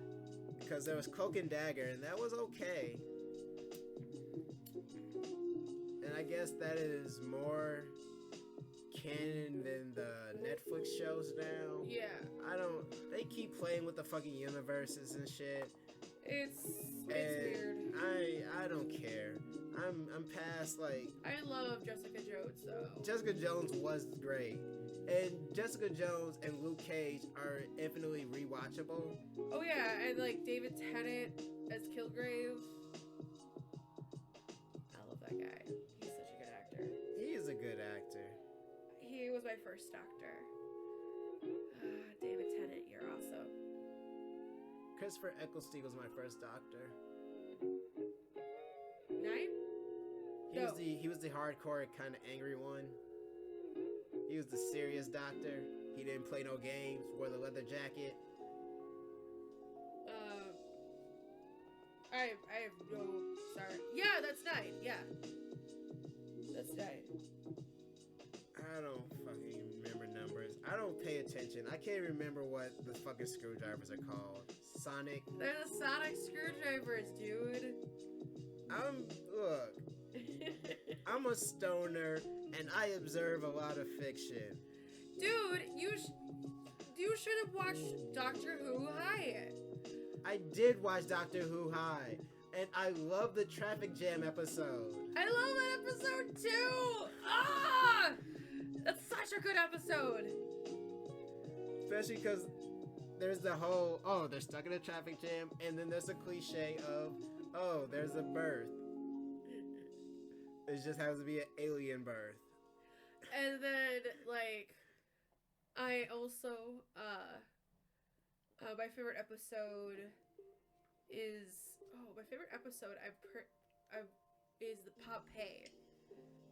Because there was Cloak and Dagger, and that was okay. And I guess that is more canon than the Netflix shows now. Yeah. They keep playing with the fucking universes and shit. It's weird. I don't care. I'm past, like... I love Jessica Jones, though. Jessica Jones was great. And Jessica Jones and Luke Cage are infinitely rewatchable. Oh yeah, and like David Tennant as Kilgrave. I love that guy. He's such a good actor. He is a good actor. He was my first doctor. David Tennant, you're awesome. Christopher Eccleston was my first doctor. 9? He was the hardcore, kind of angry one. He was the serious doctor. He didn't play no games. Wore the leather jacket. I have no. Sorry. Yeah, that's 9. Yeah, that's 9. I don't fucking remember numbers. I don't pay attention. I can't remember what the fucking screwdrivers are called. Sonic. They're the Sonic screwdrivers, dude. Look. I'm a stoner, and I observe a lot of fiction. Dude, you should have watched Doctor Who High. I did watch Doctor Who High, and I love the traffic jam episode. I love that episode too! Ah! That's such a good episode! Especially because there's the whole, they're stuck in a traffic jam, and then there's the cliche of, there's a birth. It just happens to be an alien birth. And then, like, I also, my favorite episode is, is the Pompeii.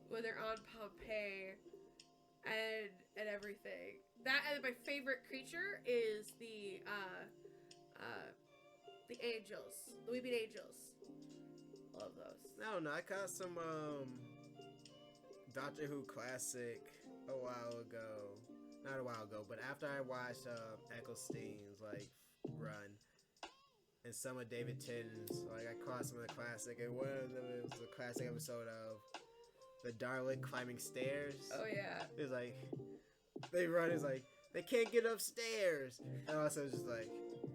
When they're on Pompeii and everything. That, and my favorite creature is the angels. The Weeping Angels. Love those. I don't know, I caught some, Doctor Who Classic a while ago. Not a while ago, but after I watched, Eccleston's, like, run. And some of David Tennant's, like, I caught some of the classic, and one of them was the classic episode of the Dalek climbing stairs. Oh, yeah. It's like, they run, it's like, they can't get upstairs. And also it's just like,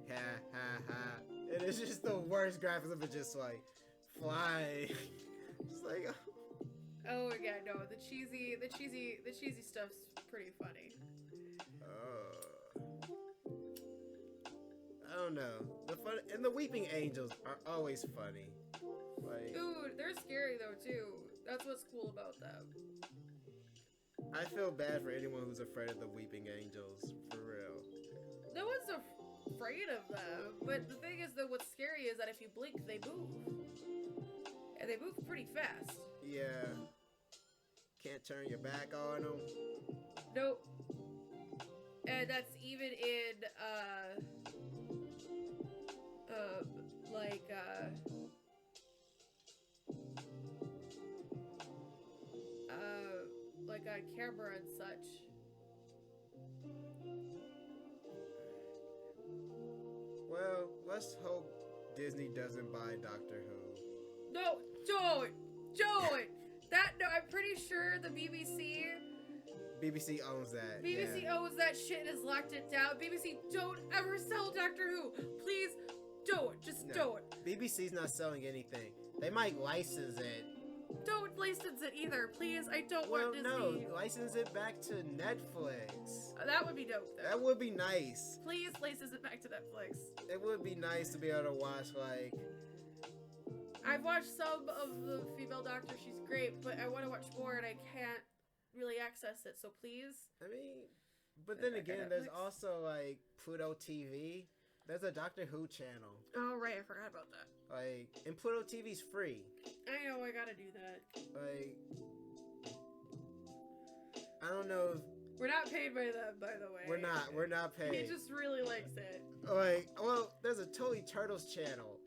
ha, ha, ha. And it's just the worst graphics of it, just like, fly. It's like, oh yeah, no, the cheesy stuff's pretty funny. I don't know. The fun and the Weeping Angels are always funny. Like, dude, they're scary though too. That's what's cool about them. I feel bad for anyone who's afraid of the Weeping Angels, for real. No one's afraid of them, but the thing is though, what's scary is that if you blink, they move. And they move pretty fast. Yeah. Can't turn your back on them. Nope. And that's even in, like on camera and such. Well, let's hope Disney doesn't buy Doctor Who. No, don't! No, I'm pretty sure the BBC owns that. BBC owns that shit and has locked it down. BBC, don't ever sell Doctor Who. Please don't. Just don't. BBC's not selling anything. They might license it. Don't license it either, please. I don't want Disney. No, license it back to Netflix. That would be dope, though. That would be nice. Please license it back to Netflix. It would be nice to be able to watch, like... I've watched some of the female Doctor. She's great, but I want to watch more, and I can't really access it, so please. I mean, but then again, there's also, like, Pluto TV. There's a Doctor Who channel. Oh, right, I forgot about that. Like, and Pluto TV's free. I know, I gotta do that. Like, I don't know if... We're not paid by them, by the way. We're not paid. He just really likes it. Like, well, there's a Totally Turtles channel.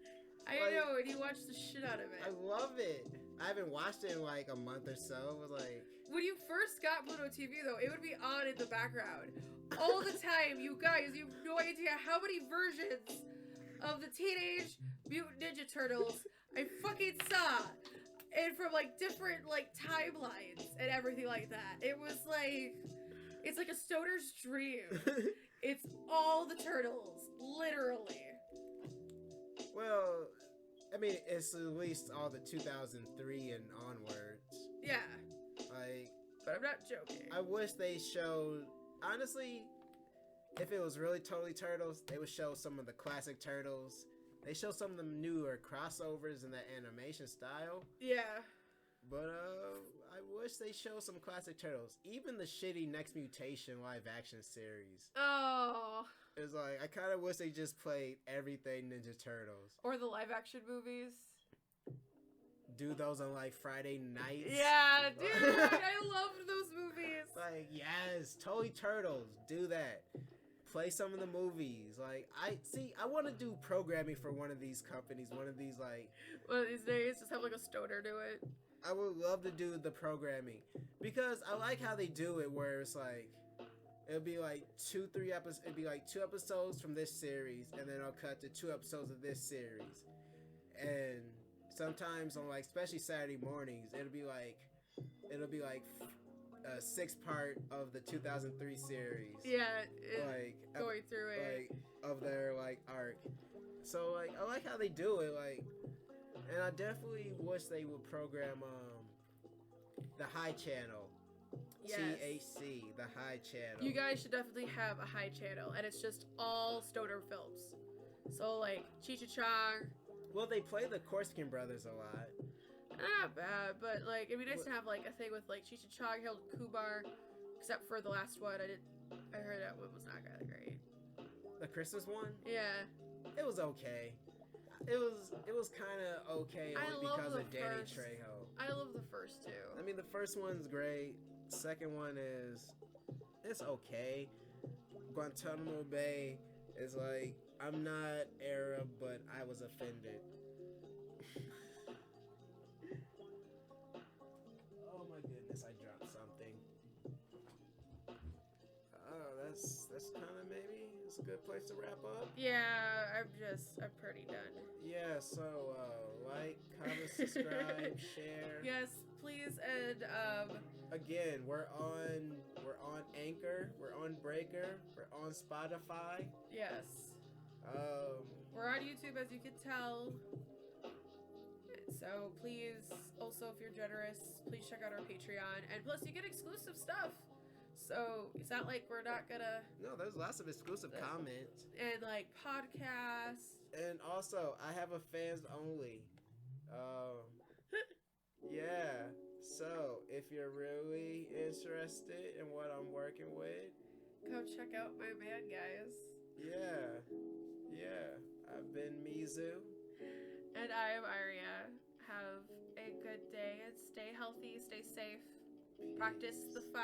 I know, and you watch the shit out of it. I love it. I haven't watched it in like a month or so. It was like... When you first got Pluto TV, though, it would be on in the background. All the time, you guys, you have no idea how many versions of the Teenage Mutant Ninja Turtles I fucking saw. And from, like, different, like, timelines and everything like that. It was like... It's like a stoner's dream. It's all the turtles. Literally. Well... I mean, it's at least all the 2003 and onwards. Yeah. Like... But I'm not joking. I wish they showed... Honestly, if it was really Totally Turtles, they would show some of the classic Turtles. They show some of the newer crossovers in that animation style. Yeah. But, I wish they showed some classic Turtles. Even the shitty Next Mutation live-action series. Oh... It's like, I kind of wish they just played everything Ninja Turtles. Or the live-action movies. Do those on, like, Friday nights. Yeah, dude, I loved those movies. Like, yes, Totally Turtles, do that. Play some of the movies. Like, I want to do programming for one of these companies, one of these, like... One of these days, just have, like, a stoner do it. I would love to do the programming. Because I like how they do it, where it's like... It'll be like 2-3 episodes. It'll be like 2 episodes from this series, and then I'll cut to 2 episodes of this series. And sometimes on like, especially Saturday mornings, it'll be like a 6-part of the 2003 series. Yeah, like going through it, like of their like arc. So like, I like how they do it. Like, and I definitely wish they would program the High Channel. Yes. THC, the High Channel. You guys should definitely have a High Channel, and it's just all stoner films. So, like, Cheech and Chong. Well, they play the Corsican Brothers a lot. Not bad, but, like, it'd be nice to have, like, a thing with, like, Cheech and Chong, Harold Kumar, except for the last one. I heard that one was not that great. The Christmas one? Yeah. It was okay. It was kind of okay because of Danny Trejo. I love the first two. I mean, the first one's great. Second one it's okay. Guantanamo Bay is like, I'm not Arab, but I was offended. Oh my goodness, I dropped something. Oh, that's kind of maybe it's a good place to wrap up. Yeah, I'm pretty done. Yeah, so like, comment, subscribe, share. Yes, please, and again, we're on Anchor, we're on Breaker, we're on Spotify. Yes. We're on YouTube, as you can tell. So please, also if you're generous, please check out our Patreon. And plus you get exclusive stuff. So it's not like we're not gonna... No, there's lots of exclusive comments. And like podcasts. And also, I have a fans only. Yeah. So, if you're really interested in what I'm working with, come check out my man, guys. Yeah. I've been Mizu. And I am Aria. Have a good day and stay healthy, stay safe. Peace. Practice the 5.